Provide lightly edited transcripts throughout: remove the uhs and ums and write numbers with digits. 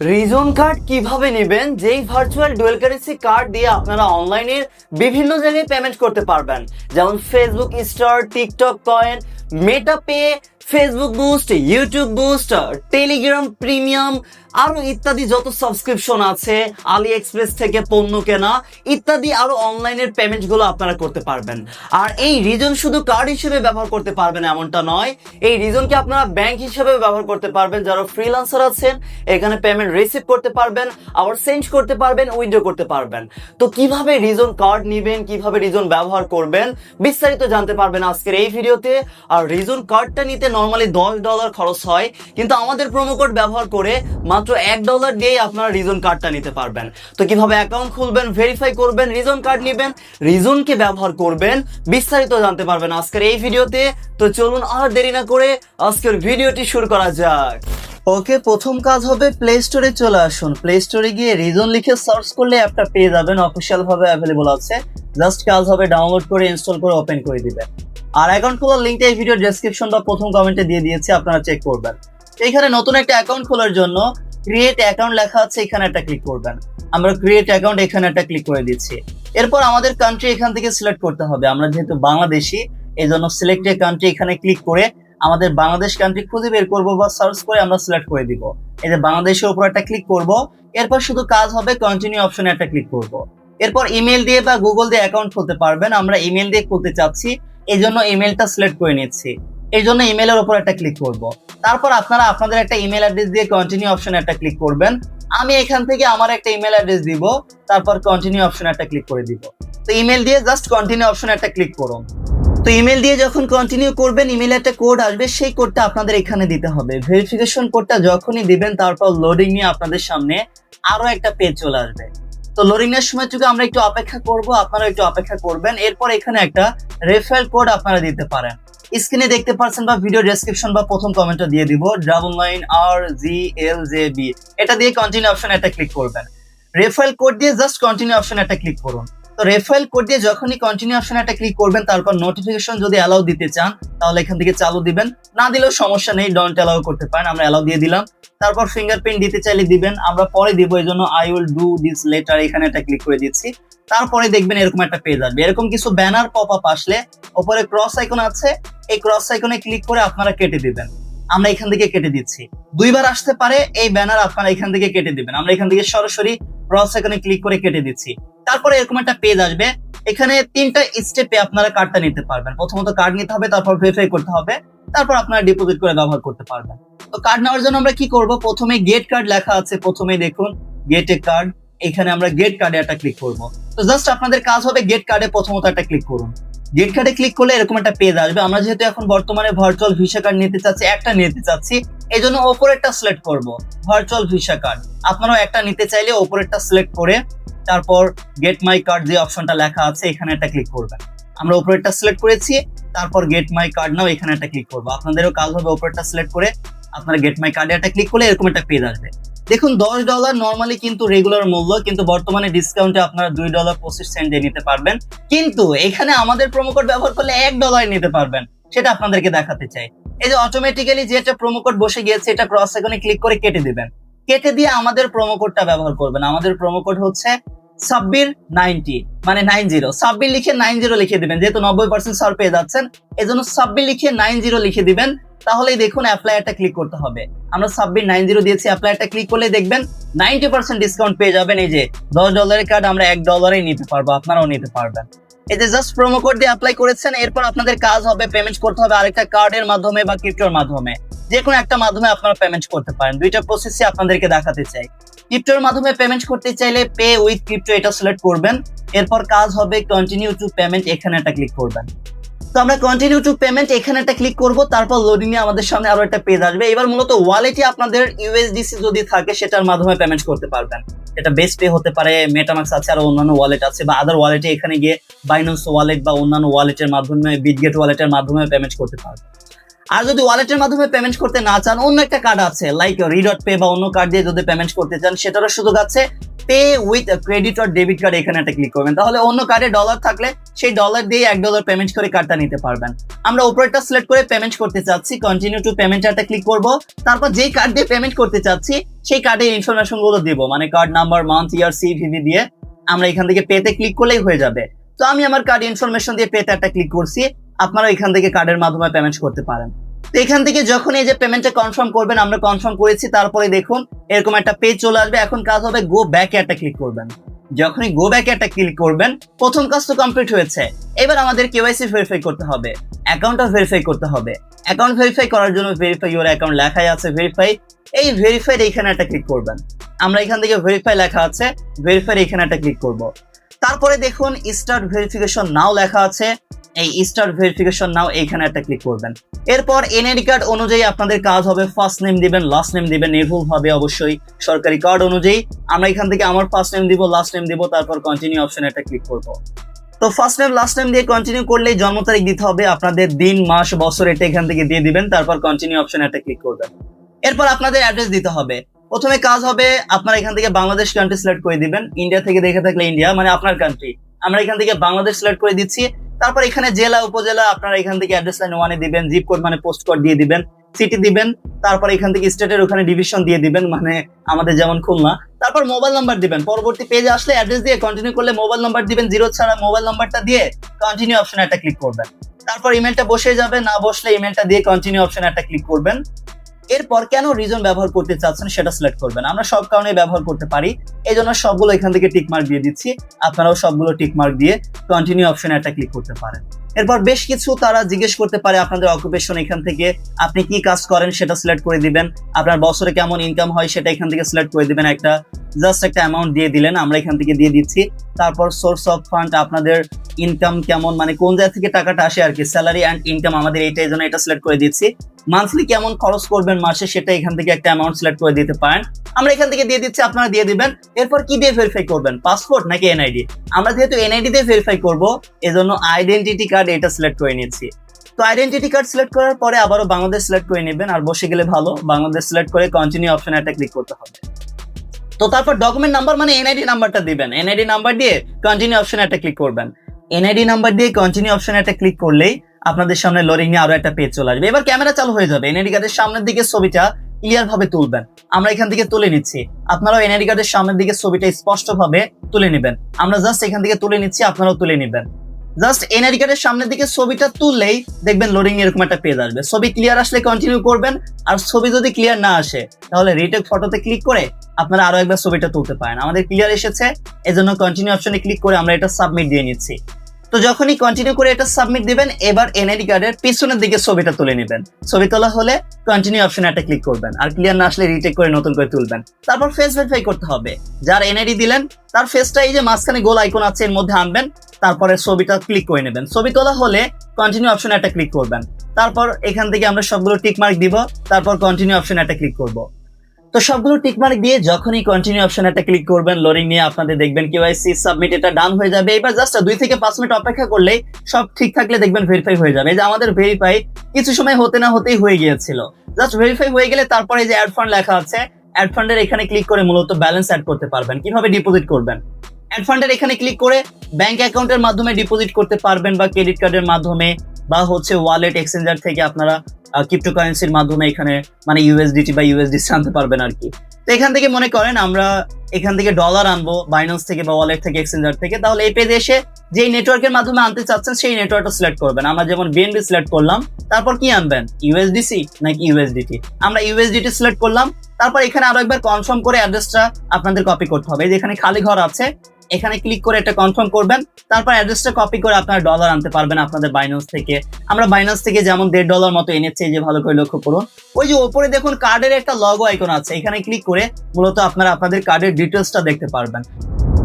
Reason card কিভাবে নেবেন? যেই ভার্চুয়াল ডুয়েল কারেন্সি কার্ড দিয়ে আপনারা অনলাইনের বিভিন্ন জায়গায় পেমেন্ট করতে পারবেন, যেমন Facebook star, TikTok coin, Meta pay, Facebook boost, YouTube boost, Telegram premium, আরো ইত্যাদি যত সাবস্ক্রিপশন আছে, আলি এক্সপ্রেস থেকে পণ্য কেনা ইত্যাদি আরো অনলাইনের পেমেন্ট গুলো আপনারা করতে পারবেন। আর এই রিজন শুধু কার্ড হিসেবে ব্যবহার করতে পারবেন এমনটা নয়, এই রিজনকে আপনারা ব্যাংক হিসেবে ব্যবহার করতে পারবেন। যারা ফ্রিল্যান্সার আছেন এখানে পেমেন্ট রিসিভ করতে পারবেন, আবার সেন্ড করতে পারবেন, উইথড্র করতে পারবেন। তো কিভাবে রিজন কার্ড নেবেন, কিভাবে রিজন ব্যবহার করবেন বিস্তারিত জানতে পারবেন আজকের এই ভিডিওতে। আর রিজন কার্ডটা নিতে নর্মালি $10 খরচ হয়, কিন্তু আমাদের প্রোমো কোড ব্যবহার করে মাত্র $1 দিয়ে আপনারা রিজন কার্ডটা নিতে পারবেন। তো কিভাবে অ্যাকাউন্ট খুলবেন, ভেরিফাই করবেন, রিজন কার্ড নেবেন, রিজনকে ব্যবহার করবেন বিস্তারিত জানতে পারবেন আজকের এই ভিডিওতে। তো চলুন আর দেরি না করে আজকের ভিডিওটি শুরু করা যাক। ওকে, প্রথম কাজ হবে প্লে স্টোরে চলে আসুন। প্লে স্টোরে গিয়ে রিজন লিখে সার্চ করলে অ্যাপটা পেয়ে যাবেন, অফিসিয়াল ভাবে অ্যাভেলেবল আছে। জাস্ট কাজ হবে ডাউনলোড করে ইনস্টল করে ওপেন করে দিবেন। আর অ্যাকাউন্ট খোলার লিঙ্কটা এই ভিডিও ডেসক্রিপশন বা প্রথম কমেন্টে দিয়ে দিয়েছি, আপনারা চেক করবেন। এখানে নতুন একটা অ্যাকাউন্ট খোলার জন্য ক্রিয়েট অ্যাকাউন্ট লেখা আছে, এখানে একটা ক্লিক করবেন। আমরা ক্রিয়েট অ্যাকাউন্ট এখানে একটা ক্লিক করে দিচ্ছি। এরপর আমাদের কান্ট্রি এখান থেকে সিলেক্ট করতে হবে। আমরা যেহেতু বাংলাদেশি, এই জন্য সিলেক্ট এ কান্ট্রি এখানে ক্লিক করে আমাদের বাংলাদেশ কান্ট্রি খুঁজে বের করবো বা সার্চ করে আমরা সিলেক্ট করে দিব। এই যে বাংলাদেশের উপর একটা ক্লিক করব। এরপর শুধু কাজ হবে কন্টিনিউ অপশনে একটা ক্লিক করব। এরপর ইমেল দিয়ে বা গুগল দিয়ে অ্যাকাউন্ট খুলতে পারবেন। আমরা ইমেল দিয়ে খুলতে চাচ্ছি, এই জন্য ইমেলটা সিলেক্ট করে নিচ্ছি। এই জন্য ইমেলের উপর একটা ক্লিক করব। তারপর আপনারা আপনাদের একটা ইমেল অ্যাড্রেস দিয়ে কন্টিনিউ অপশনে একটা ক্লিক করবেন। আমি এখান থেকে আমার একটা ইমেল অ্যাড্রেস দিব, তারপর কন্টিনিউ অপশনে একটা ক্লিক করে দিব। তো ইমেল দিয়ে জাস্ট কন্টিনিউ অপশনে একটা ক্লিক করুন। তো ইমেল দিয়ে যখন কন্টিনিউ করবেন, ইমেলে একটা কোড আসবে, সেই কোডটা আপনাদের এখানে দিতে হবে। ভেরিফিকেশন কোডটা যখনই দিবেন, তারপর লোডিং নিয়ে আপনাদের সামনে আরো একটা পেজ চলে আসবে। তো লোডিং এর সময়টুকু আমরা একটু অপেক্ষা করব, আপনারা একটু অপেক্ষা করবেন। এরপর এখানে একটা রেফারেল কোড আপনারা দিতে পারেন, স্ক্রিনে দেখতে পাচ্ছেন বা ভিডিও ডেসক্রিপশন বা প্রথম কমেন্টে দিয়ে দিব, $9RGLJB। এটা দিয়ে কন্টিনিউ অপশনে একটা ক্লিক করবেন। রেফারেল কোড দিয়ে জাস্ট কন্টিনিউ অপশনে একটা ক্লিক করুন। তো রেফারেল কোড দিয়ে যখনই কন্টিনিউ অপশনে একটা ক্লিক করবেন, তারপর নোটিফিকেশন যদি অ্যালাউ দিতে চান তাহলে এখান থেকে চালু দিবেন, না দিলেও সমস্যা নেই, ডোন্ট অ্যালাউ করতে পারেন। আমরা অ্যালাউ দিয়ে দিলাম। তারপর ফিঙ্গারপ্রিন্ট দিতে চাইলে দিবেন, আমরা পরে দিব, এই জন্য I will do this letter এখানে একটা ক্লিক করে দিচ্ছি। তারপরে দেখবেন এরকম একটা পেজ আসবে। এরকম কিছু ব্যানার পপ আপ আসলে উপরে ক্রস আইকন আছে, এই ক্রস আইকনে ক্লিক করে আপনারা কেটে দিবেন। আমরা এখান থেকে কেটে দিচ্ছি। দুইবার আসতে পারে এই ব্যানার, আপনারা এখান থেকে কেটে দিবেন। আমরা এখান থেকে সরাসরি ক্রস আইকনে ক্লিক করে কেটে দিচ্ছি। তারপরে এরকম একটা পেজ আসবে, এখানে 3টা স্টেপে আপনারা কার্ডটা নিতে পারবেন। প্রথমত কার্ড নিতে হবে, তারপর ভেরিফাই করতে হবে, তারপর আপনারা ডিপোজিট করে ব্যবহার করতে পারবেন। তো কার্ড নেওয়ার জন্য আমরা কি করব, প্রথমে গেট কার্ড লেখা আছে, প্রথমেই দেখুন গেট এ কার্ড, এখানে আমরা গেট কার্ডে একটা ক্লিক করব। তো জাস্ট আপনাদের কাজ হবে গেট কার্ডে প্রথমত একটা ক্লিক করুন। গেট কার্ডে ক্লিক করলে এরকম একটা পেজ আসবে। আমরা যেহেতু এখন বর্তমানে ভার্চুয়াল ভিসা কার্ড নিতে চাচ্ছি, একটা নিতে চাচ্ছি, এই জন্য ওপরেরটা সিলেক্ট করব, ভার্চুয়াল ভিসা কার্ড। আপনারাও একটা নিতে চাইলে ওপরেরটা সিলেক্ট করে তারপর গেট মাই কার্ড যে অপশনটা লেখা আছে এখানে একটা ক্লিক করবেন। আমরা উপরেরটা সিলেক্ট করেছি, তারপর গেট মাই কার্ড নাও এখানে একটা ক্লিক করবো। আপনাদেরও কাজ হবে উপরেরটা সিলেক্ট করে আপনারা গেট মাই কার্ডে একটা ক্লিক করলে এরকম একটা পেজ আসবে। দেখুন $10 নর্মালি কিন্তু রেগুলার মূল্য, কিন্তু বর্তমানে ডিসকাউন্টে আপনারা $2.25 দিয়ে নিতে পারবেন। কিন্তু এখানে আমাদের প্রোমো কোড ব্যবহার করলে $1 নিতে পারবেন, সেটা আপনাদেরকে দেখাতে চাই। এই যে অটোমেটিক্যালি যে একটা প্রোমো কোড বসে গিয়েছে, এটা ক্রস আইকনে ক্লিক করে কেটে দিবেন। কেটে দিয়ে আমাদের প্রোমো কোডটা ব্যবহার করবেন। আমাদের প্রোমো কোড হচ্ছে সাব্বির90, মানে 90। সাব্বির লিখে 90 লিখে দিবেন, যেহেতু 90% ছাড় পেয়ে যাচ্ছেন, এই জন্য সাব্বির লিখে 90 লিখে দিবেন। তাহলেই দেখুন অ্যাপ্লাই একটা ক্লিক করতে হবে। আমরা সাব্বির90 দিয়েছি, অ্যাপ্লাই একটা ক্লিক করলে দেখবেন 90% ডিসকাউন্ট পেয়ে যাবেন। এই যে $10 কার্ড আমরা $1 নিতে পারবো, আপনারাও নিতে পারবেন। এই যে জাস্ট প্রোমো কোড দিয়ে অ্যাপ্লাই করেছেন, এরপর আপনাদের কাজ হবে পেমেন্ট করতে হবে আরেকটা কার্ডের মাধ্যমে বা ক্রিপ্টোর মাধ্যমে। যে কোনো একটা মাধ্যমে আপনারা পেমেন্ট করতে পারেন। দুইটা প্রসেসই আপনাদেরকে দেখাতে চাই। ক্রিপ্টোর মাধ্যমে পেমেন্ট করতে চাইলে পে উইথ ক্রিপ্টো এটা সিলেক্ট করবেন। এরপর কাজ হবে কন্টিনিউ টু পেমেন্ট, এখানে একটা ক্লিক করবেন। তো আমরা কন্টিনিউ টু পেমেন্ট এখানে একটা ক্লিক করব। তারপর লোডিং এ আমাদের সামনে আরো একটা পেজ আসবে। এবার মূলত ওয়ালেটে আপনাদের ইউএসডিসি যদি থাকে সেটার মাধ্যমে পেমেন্ট করতে পারবেন। এটা বেস্ট পে হতে পারে, মেটামাক্স আছে, আর অন্যান্য ওয়ালেট আছে, বা আদার ওয়ালেটে এখানে গিয়ে বাইন্যান্স ওয়ালেট বা অন্যান্য ওয়ালেটের মাধ্যমে, বিটগেট ওয়ালেটের মাধ্যমে পেমেন্ট করতে পারবেন। আর যদি ওয়ালেটের মাধ্যমে পেমেন্ট করতে না চান, অন্য একটা কার্ড আছে লাইক রি.পে বা অন্য কার্ড দিয়ে যদি পেমেন্ট করতে চান, সেটারও সুযোগ আছে। Pay with credit or debit card এখানে একটা ক্লিক করবেন। তাহলে অন্য কার্ডে ডলার থাকলে সেই ডলার দিয়ে $1 পেমেন্ট করে কার্ডটা নিতে পারবেন। আমরা উপরেরটা সিলেক্ট করে পেমেন্ট করতে চাচ্ছি, কন্টিনিউ টু পেমেন্ট একটা ক্লিক করব। তারপর যেই কার্ড দিয়ে পেমেন্ট করতে চাচ্ছি সেই কার্ডের ইনফরমেশন গুলো দিব, মানে কার্ড নাম্বার, মান্থ, ইয়ার, সিভিভি দিয়ে আমরা এখান থেকে পেতে ক্লিক করলেই হয়ে যাবে। তো আমি আমার কার্ড ইনফরমেশন দিয়ে পেতে একটা ক্লিক করছি, আপনারা এখান থেকে কার্ডের মাধ্যমে পেমেন্ট করতে পারেন। তো এখান থেকে যখন এই যে পেমেন্টটা কনফার্ম করবেন, আমরা কনফার্ম করেছি, তারপরে দেখুন এরকম একটা পেজ চলে আসবে। এখন কাজ হবে গো ব্যাকে একটা ক্লিক করবেন। যখনই গো ব্যাকে একটা ক্লিক করবেন, প্রথম কাজ তো কমপ্লিট হয়েছে। এবার আমাদের কেওয়াইসি ভেরিফাই করতে হবে, অ্যাকাউন্টটা ভেরিফাই করতে হবে। অ্যাকাউন্ট ভেরিফাই করার জন্য ভেরিফাই ইউর অ্যাকাউন্ট লেখাই আছে ভেরিফাই, এই ভেরিফাইড এখানে একটা ক্লিক করবেন। আমরা এখান থেকে ভেরিফাই লেখা আছে, ভেরিফাইড এখানে একটা ক্লিক করব। তারপরে দেখুন স্টার্ট ভেরিফিকেশন নাও লেখা আছে, এই স্টার্ট ভেরিফিকেশন নাও এখানে একটা ক্লিক করবেন। এরপর এনআইডি কার্ড অনুযায়ী আপনাদের কাজ হবে, ফার্স্ট নেম দিবেন, লাস্ট নেম দিবেন, নির্ভুল হবে অবশ্যই সরকারি কার্ড অনুযায়ী। আমরা এখান থেকে আমার ফার্স্ট নেম দিব, লাস্ট নেম দিব, তারপর কন্টিনিউ অপশনে একটা ক্লিক করব। তো ফার্স্ট নেম লাস্ট নেম দিয়ে কন্টিনিউ করলেই জন্ম তারিখ দিতে হবে, আপনাদের দিন, মাস, বছর এটা এখান থেকে দিয়ে দিবেন, তারপর কন্টিনিউ অপশনে একটা ক্লিক করবেন। এরপর আপনাদের অ্যাড্রেস দিতে হবে। প্রথমে কাজ হবে আপনারা এখান থেকে বাংলাদেশ কান্ট্রি সিলেক্ট করে দিবেন, ইন্ডিয়া থেকে দেখে থাকলে ইন্ডিয়া মানে আপনার কান্ট্রি। আমরা এখান থেকে বাংলাদেশ সিলেক্ট করে দিচ্ছি। তারপর এখানে জেলা, উপজেলা আপনারা এখান থেকে অ্যাড্রেস লাইন 1-এ দিবেন, জিপ কোড মানে পোস্ট কোড দিয়ে দিবেন, সিটি দিবেন, তারপর এখান থেকে স্টেটের ওখানে ডিভিশন দিয়ে দিবেন, মানে আমাদের যেমন খুলনা। তারপর মোবাইল নাম্বার দিবেন, পরবর্তী পেজে আসলে অ্যাড্রেস দিয়ে কন্টিনিউ করলে মোবাইল নাম্বার দিবেন, 0 ছাড়া মোবাইল নাম্বারটা দিয়ে কন্টিনিউ অপশনে একটা ক্লিক করবেন। তারপর ইমেলটা বসে যাবে, না বসলে ইমেলটা দিয়ে কন্টিনিউ অপশনে একটা ক্লিক করবেন। এরপর কেন রিজন ব্যবহার করতে চাচ্ছেন সেটা সিলেক্ট করবেন। আমরা সব কারণে ব্যবহার করতে পারি, এই জন্য সবগুলো এখান থেকে টিক মার্ক দিয়ে দিচ্ছি, আপনারাও সবগুলো টিক মার্ক দিয়ে কন্টিনিউ অপশনে একটা ক্লিক করতে পারেন। এরপর বেশ কিছু তারা জিজ্ঞেস করতে পারে আপনাদের অকুপেশন, এখান থেকে আপনি কি কাজ করেন সেটা সিলেক্ট করে দিবেন, আপনার বছরে কেমন ইনকাম হয় সেটা এখান থেকে সিলেক্ট করে দিবেন, একটা জাস্ট একটা অ্যামাউন্ট দিয়ে দিলেন, আমরা এখান থেকে দিয়ে দিচ্ছি। তারপর সোর্স অফ ফান্ড, আপনাদের ইনকাম কেমন, মানে কোন জায়গা থেকে টাকাটা আসে আর কি, স্যালারি অ্যান্ড ইনকাম আমাদের এইটার জন্য এটা সিলেক্ট করে দিচ্ছি। মান্থলি কেমন খরচ করবেন মাসে সেটা এখান থেকে একটা অ্যামাউন্ট সিলেক্ট করে দিতে পারেন, আমরা এখান থেকে দিয়ে দিচ্ছি, আপনারা দিয়ে দিবেন। এরপর কি দিয়ে ভেরিফাই করবেন, পাসপোর্ট নাকি এনআইডি? আমরা যেহেতু এনআইডি দিয়ে ভেরিফাই করব এজন্য আইডেন্টিটি কার্ড এটা সিলেক্ট করে নিচ্ছি। তো আইডেন্টিটি কার্ড সিলেক্ট করার পরে আবারও বাংলাদেশ সিলেক্ট করে নেবেন, আর বসে গেলে ভালো, বাংলাদেশ সিলেক্ট করে কন্টিনিউ অপশনে একটা ক্লিক করতে হবে। তো তারপর ডকুমেন্ট নাম্বার মানে এনআইডি নাম্বারটা দিবেন, এনআইডি নাম্বার দিয়ে কন্টিনিউ অপশনে একটা ক্লিক করবেন। এনআইডি নাম্বার দিয়ে কন্টিনিউ অপশনে একটা ক্লিক করলেই আপনাদের সামনে লোডিং নিয়ে আরো একটা পেজ চলে আসবে। এবার ক্যামেরা চালু হয়ে যাবে, এনআইডি কার্ডের সামনের দিকে ছবিটা ক্লিয়ার ভাবে তুলবেন, আমরা এখান থেকে তুলে নিচ্ছি, আপনারাও এনআইডি কার্ডের সামনের দিকে ছবিটা স্পষ্ট ভাবে তুলে নেবেন। আমরা জাস্ট এখান থেকে তুলে নিচ্ছি, আপনারাও তুলে নেবেন। জাস্ট এনআইডি কার্ডের সামনের দিকে ছবিটা তুললেই দেখবেন লোডিং এরকম একটা পেজ আসবে। ছবি ক্লিয়ার আসলে কন্টিনিউ করবেন, আর ছবি যদি ক্লিয়ার না আসে তাহলে রিটেক ফটোতে ক্লিক করে আপনারা আরো একবার ছবিটা তুলতে পারেন। আমাদের ক্লিয়ার এসেছে, এজন্য কন্টিনিউ অপশনে ক্লিক করে আমরা এটা সাবমিট দিয়ে নিচ্ছি। তো যখনই কন্টিনিউ করে এটা সাবমিট দিবেন, এবার এনআইডি কার্ডের পিছনের দিকে ছবিটা তুলে নেবেন। ছবি তোলা হলে কন্টিনিউ অপশনে একটা ক্লিক করবেন, আর ক্লিয়ার না আসলে রিটেক করে নতুন করে তুলবেন। তারপর ফেস ভেরিফাই করতে হবে, যার এনআইডি দিলেন তার ফেসটা এই যে মাঝখানে গোল আইকন আছে এর মধ্যে আনবেন, তারপরে ছবিটা ক্লিক করে নেবেন। ছবি তোলা হলে কন্টিনিউ অপশনে একটা ক্লিক করবেন। তারপর এখান থেকে আমরা সবগুলো টিক মার্ক দিব, তারপর কন্টিনিউ অপশনে একটা ক্লিক করব। তো সবগুলো টিকমার্ক দিয়ে যখনই কন্টিনিউ অপশন একটা ক্লিক করবেন, লোডিং নিয়ে আপনাদের দেখবেন কেওয়াইসি সাবমিট এটা ডান হয়ে যাবে। এবার জাস্ট 2 থেকে 5 মিনিট অপেক্ষা করলেই সব ঠিক থাকলে দেখবেন ভেরিফাই হয়ে যাবে। এই যে আমাদের ভেরিফাই কিছু সময় হতে না হতেই হয়ে গিয়েছিল। জাস্ট ভেরিফাই হয়ে গেলে তারপরে এই যে অ্যাড ফান্ড লেখা আছে, অ্যাড ফান্ডের এখানে ক্লিক করে মূলত ব্যালেন্স অ্যাড করতে পারবেন। কিভাবে ডিপোজিট করবেন, অ্যাড ফান্ডের এখানে ক্লিক করে ব্যাংক অ্যাকাউন্টের মাধ্যমে ডিপোজিট করতে পারবেন, বা ক্রেডিট কার্ডের মাধ্যমে, বা হচ্ছে ওয়ালেট এক্সচেঞ্জার থেকে আপনারা ক্রিপ্টোকারেন্সির মাধ্যমে এখানে মানে ইউএসডিটি বা ইউএসডিসি আনতে পারবেন আর কি। তো এখান থেকে মনে করেন আমরা এখান থেকে ডলার আনবো বাইন্যান্স থেকে বা ওয়ালেট থেকে এক্সচেঞ্জার থেকে, তাহলে এই পেজে এসে যেই নেটওয়ার্কের মাধ্যমে আনতে চাচ্ছেন সেই নেটওয়ার্কটা সিলেক্ট করবেন। আমরা যেমন বিএনবি সিলেক্ট করলাম, তারপর কি আনবেন, ইউএসডিসি নাকি ইউএসডিটি, আমরা ইউএসডিটি সিলেক্ট করলাম। তারপর এখানে আরো একবার কনফার্ম করে অ্যাড্রেসটা আপনাদের কপি করতে হবে। যেখানে খালি ঘর আছে এখানে ক্লিক করে এটা কনফার্ম করবেন, তারপর অ্যাড্রেসটা কপি করে আপনারা ডলার আনতে পারবেন আপনাদের বাইন্যান্স থেকে। আমরা বাইন্যান্স থেকে যেমন $1.5 মতো এনেছি, যে ভালো করে লক্ষ্য করুন, ওই যে উপরে দেখুন কার্ডের একটা লগো আইকন আছে, এখানে ক্লিক করে মূলত আপনারা আপনাদের কার্ডের ডিটেলসটা দেখতে পারবেন।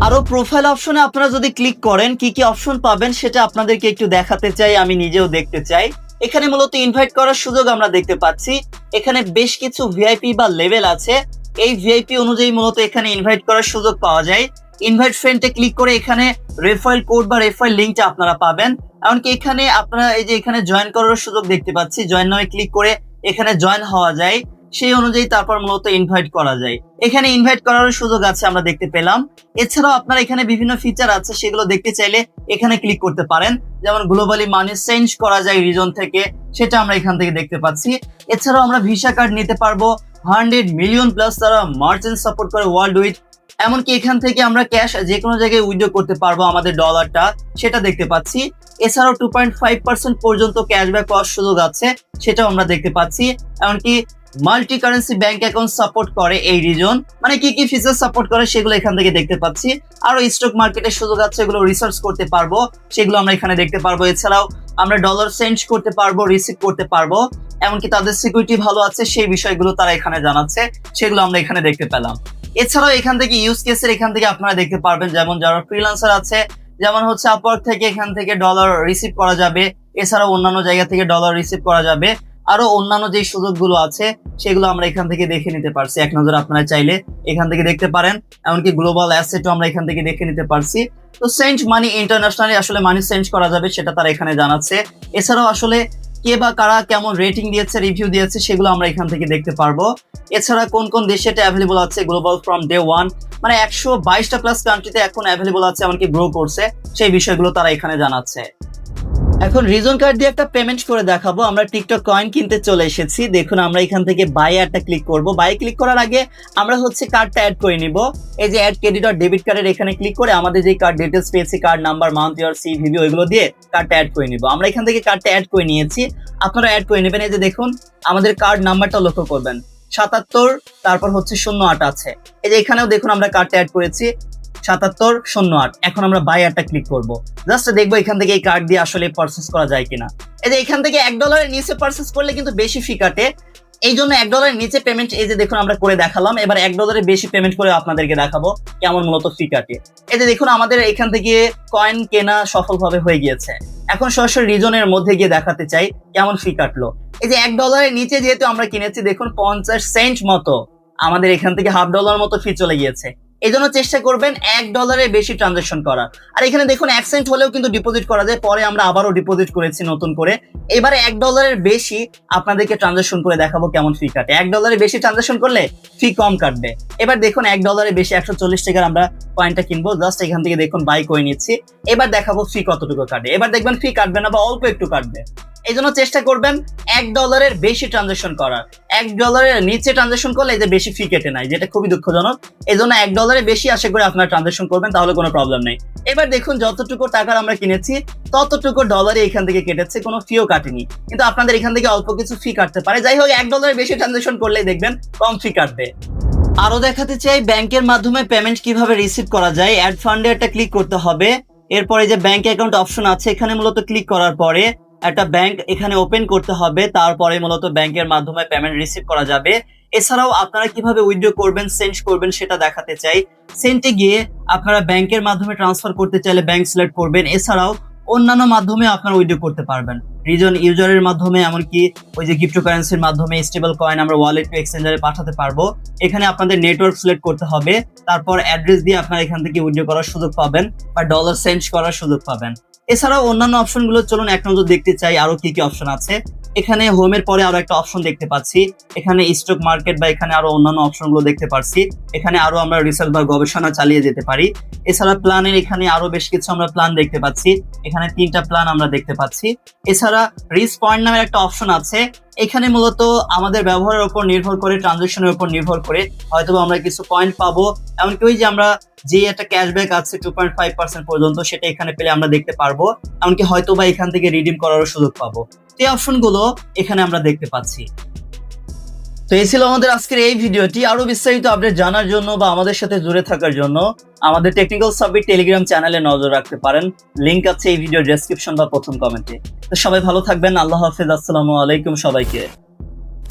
আরো প্রোফাইল অপশনে আপনারা যদি ক্লিক করেন কি কি অপশন পাবেন সেটা আপনাদেরকে একটু দেখাতে চাই, আমি নিজেও দেখতে চাই। এখানে মূলত ইনভাইট করার সুযোগ আমরা দেখতে পাচ্ছি, এখানে বেশ কিছু ভিআইপি বা লেভেল আছে, এই ভিআইপি অনুযায়ী মূলত এখানে ইনভাইট করার সুযোগ পাওয়া যায়। ইনভাইট ফ্রেন্ডে ক্লিক করে এখানে রেফারেল কোড বা রেফারেল লিঙ্কটা আপনারা পাবেন। এমনকি এখানে আপনারা এই যে এখানে জয়েন করার সুযোগ দেখতে পাচ্ছি, জয়েন নামে ক্লিক করে এখানে জয়েন হওয়া যায়। সেই অনুযায়ী তারপর মূলত ইনভাইট করা যায়। এখানে ইনভাইট করার সুযোগ আছে আমরা দেখতে পেলাম। এছাড়াও আপনার এখানে বিভিন্ন ফিচার আছে, সেগুলো দেখতে চাইলে এখানে ক্লিক করতে পারেন। যেমন গ্লোবালি মানি চেঞ্জ করা যায় রিজন থেকে, সেটা আমরা এখান থেকে দেখতে পাচ্ছি। এছাড়াও আমরা ভিসা কার্ড নিতে পারবো। 100 মিলিয়ন প্লাস তারা মার্চেন্ট সাপোর্ট করে ওয়ার্ল্ড উইড। এমনকি এখান থেকে আমরা ক্যাশ যে কোনো জায়গায় উইথড্র করতে পারবো আমাদের ডলারটা, সেটা দেখতে পাচ্ছি। এছাড়াও 2.5% পর্যন্ত ক্যাশব্যাক পাওয়ার সুযোগ আছে, সেটাও আমরা দেখতে পাচ্ছি। এমনকি multi currency bank account support করে এই রিজন, মানে কি কি ফিচার সাপোর্ট করে সেগুলো এখান থেকে দেখতে পাচ্ছি। আরো স্টক মার্কেটের সুযোগ আছে, এগুলো রিসার্চ করতে পারবো, সেগুলো আমরা এখানে দেখতে পারবো। এছাড়াও আমরা ডলার চেঞ্জ করতে পারবো, রিসিভ করতে পারবো। এমনকি তাদের সিকিউরিটি ভালো আছে, সেই বিষয়গুলো তারা এখানে জানাচ্ছে, সেগুলো আমরা এখানে দেখতে পেলাম। এছাড়াও এখান থেকে ইউজ কেসের এখান থেকে আপনারা দেখতে পারবেন, যেমন যারা ফ্রিল্যান্সার আছে, যেমন হচ্ছে আপওয়ার্ক থেকে এখান থেকে ডলার রিসিভ করা যাবে। এছাড়াও অন্যান্য জায়গা থেকে ডলার রিসিভ করা যাবে। আরো অন্যান্য যে সুযোগগুলো আছে সেগুলো আমরা এখান থেকে দেখে নিতে পারছি। এক নজর আপনারা চাইলে এখান থেকে দেখতে পারেন। এমনকি গ্লোবাল অ্যাসেটও আমরা এখান থেকে দেখে নিতে পারছি। তো সেন্ট মানি ইন্টারন্যাশনালি আসলে মানি চেঞ্জ করা যাবে, সেটা তারা এখানে জানাচ্ছে। এছাড়াও আসলে কে বা কারা কেমন রেটিং দিয়েছে, রিভিউ দিয়েছে, সেগুলো আমরা এখান থেকে দেখতে পারবো। এছাড়া কোন কোন দেশে এটা অ্যাভেলেবল আছে, গ্লোবাল ফ্রম ডে 1, মানে 122টা প্লাস কান্ট্রিতে এখন অ্যাভেলেবল আছে, এমনকি গ্রো করছে, সেই বিষয়গুলো তারা এখানে জানাচ্ছে। এখন রিজন কার্ড দিয়ে একটা পেমেন্ট করে দেখাবো। আমরা টিকটক কয়েন কিনতে চলে এসেছি। দেখুন আমরা এখান থেকে বাই একটা ক্লিক করব। বাই ক্লিক করার আগে আমরা হচ্ছে কার্ডটা অ্যাড করে নিব। এই যে অ্যাড ক্রেডিট আর ডেবিট কার্ডের এখানে ক্লিক করে আমাদের যে কার্ড ডিটেলস পেয়েছি, কার্ড নাম্বার, মান্থ, ইয়ার, সিভিভি, ওইগুলো দিয়ে কার্ডটা অ্যাড করে নিব। আমরা এখান থেকে কার্ডটা অ্যাড করে নিয়েছি, আপনারা অ্যাড করে নেবেন। এই যে দেখুন আমাদের কার্ড নাম্বারটা লক্ষ্য করবেন, 77, তারপর হচ্ছে 08 আছে। এই যে এখানেও দেখুন আমরা কার্ডটা অ্যাড করেছি 7708। এখন আমরা বাই একটা ক্লিক করব, জাস্ট দেখবো এখান থেকে এই কার্ড দিয়ে আসলে পারচেজ করা যায় কিনা। এই যে এখান থেকে $1 নিচে পারচেজ করলে কিন্তু বেশি ফি কাটে, এই জন্য $1 নিচে পেমেন্ট এই যে দেখুন আমরা করে দেখালাম। এবার $1 বেশি পেমেন্ট করে আপনাদেরকে দেখাবো কেমন মূলত ফি কাটে। এই যে দেখুন আমাদের এখান থেকে কয়েন কেনা সফলভাবে হয়ে গিয়েছে। এখন সরাসরি রিজনের মধ্যে গিয়ে দেখাতে চাই কেমন ফি কাটলো। এই যে $1 নিচে যেহেতু আমরা কিনেছি, দেখুন 50 সেন্ট মতো আমাদের এখান থেকে $1/2 মতো ফি চলে গিয়েছে। এই জন্য চেষ্টা করবেন $1 বেশি ট্রানজাকশন করার। আর এখানে দেখুন 1 সেন্ট হলেও কিন্তু ডিপোজিট করা যায়, পরে আমরা আবারও ডিপোজিট করেছি নতুন করে। এবারে $1 বেশি আপনাদেরকে ট্রানজাকশন করে দেখাবো কেমন ফি কাটে। $1 বেশি ট্রানজাকশন করলে ফি কম কাটবে। এবার দেখুন $1 বেশি 140 টাকার আমরা কয়েনটা কিনবো, জাস্ট এখান থেকে দেখুন বাই করে নিচ্ছি। এবার দেখাবো ফি কতটুকু কাটে। এবার দেখবেন ফি কাটবে না বা অল্প একটু কাটবে। এই জন্য চেষ্টা করবেন $1 বেশি ট্রানজাকশন করার। $1 নিচে ট্রানজাকশন করলে এই যে বেশি ফি কেটে নাই, যেটা খুবই দুঃখজনক। এই জন্য $1 বেশি আশা করে আপনারা ট্রানজাকশন করবেন, তাহলে কোনো প্রবলেম নেই। এবার দেখুন যতটুকু টাকার আমরা কিনেছি ততটুকু ডলারই এখান থেকে কেটেছে, কোনো ফিও কাটেনি। কিন্তু আপনাদের এখান থেকে অল্প কিছু ফি কাটতে পারে। যাই হোক $1 বেশি ট্রানজাকশন করলেই দেখবেন কম ফি কাটবে। আরো দেখাতে চাই ব্যাংকের মাধ্যমে পেমেন্ট কিভাবে রিসিভ করা যায়। অ্যাড ফান্ডে একটা ক্লিক করতে হবে। এরপরে যে ব্যাংক অ্যাকাউন্ট অপশন আছে এখানে মূলত ক্লিক করার পরে একটা ব্যাংক এখানে ওপেন করতে হবে, তারপরে মূলত ব্যাংকের মাধ্যমে পেমেন্ট রিসিভ করা যাবে। এছাড়াও আপনারা কিভাবে উইথড্র করবেন, সেন্ড করবেন সেটা দেখাতে চাই। সেন্টে গিয়ে আপনারা ব্যাংকের মাধ্যমে ট্রান্সফার করতে চাইলে ব্যাংক সিলেক্ট করবেন। এছাড়াও অন্যান্য মাধ্যমে আপনারা উইথড্র করতে পারবেন, রিজন ইউজারের মাধ্যমে, এমনকি ওই যে ক্রিপ্টোকারেন্সির মাধ্যমে স্টেবল কয়েন আমরা ওয়ালেট টু এক্সচেঞ্জারে পাঠাতে পারবো। এখানে আপনাদের নেটওয়ার্ক সিলেক্ট করতে হবে, তারপর অ্যাড্রেস দিয়ে আপনারা এখান থেকে উইথড্র করার সুযোগ পাবেন বা ডলার সেন্ড করার সুযোগ পাবেন। এছাড়াও অন্যান্য অপশনগুলো চলুন এক নজর দেখতে চাই আরো কি কি অপশন আছে। এখানে হোমের পরে আরো একটা অপশন দেখতে পাচ্ছি, এখানে স্টক মার্কেট বা এখানে আরো অন্যান্য অপশনগুলো দেখতে পাচ্ছি। এখানে আরো আমরা রিসার্চ বা গবেষণা চালিয়ে যেতে পারি। এছাড়া প্ল্যানের এখানে আরো বেশ কিছু আমরা প্ল্যান দেখতে পাচ্ছি, এখানে 3টা প্ল্যান আমরা দেখতে পাচ্ছি। এছাড়া রিস্ক পয়েন্ট নামের একটা অপশন আছে, এখানে মূলত আমাদের ব্যবহারের উপর নির্ভর করে, ট্রানজাকশনের উপর নির্ভর করে হয়তো আমরা কিছু পয়েন্ট পাবো। এমনকি ওই যে আমরা যে একটা ক্যাশব্যাক আছে 2.5% পর্যন্ত, সেটা এখানে পেলে আমরা দেখতে পারবো। এমনকি হয়তো বা এখান থেকে রিডিম করারও সুযোগ পাবো। এই অপশনগুলো এখানে আমরা দেখতে পাচ্ছি। তো এই ছিল আমাদের আজকের এই ভিডিওটি। আরো বিস্তারিত আপডেট জানার জন্য বা আমাদের সাথে জুড়ে থাকার জন্য আমাদের টেকনিক্যাল সাবমিট টেলিগ্রাম চ্যানেলে নজর রাখতে পারেন, লিংক আছে এই ভিডিও ডেসক্রিপশন বা প্রথম কমেন্টে। তো সবাই ভালো থাকবেন, আল্লাহ হাফেজ, আসসালামু আলাইকুম সবাইকে।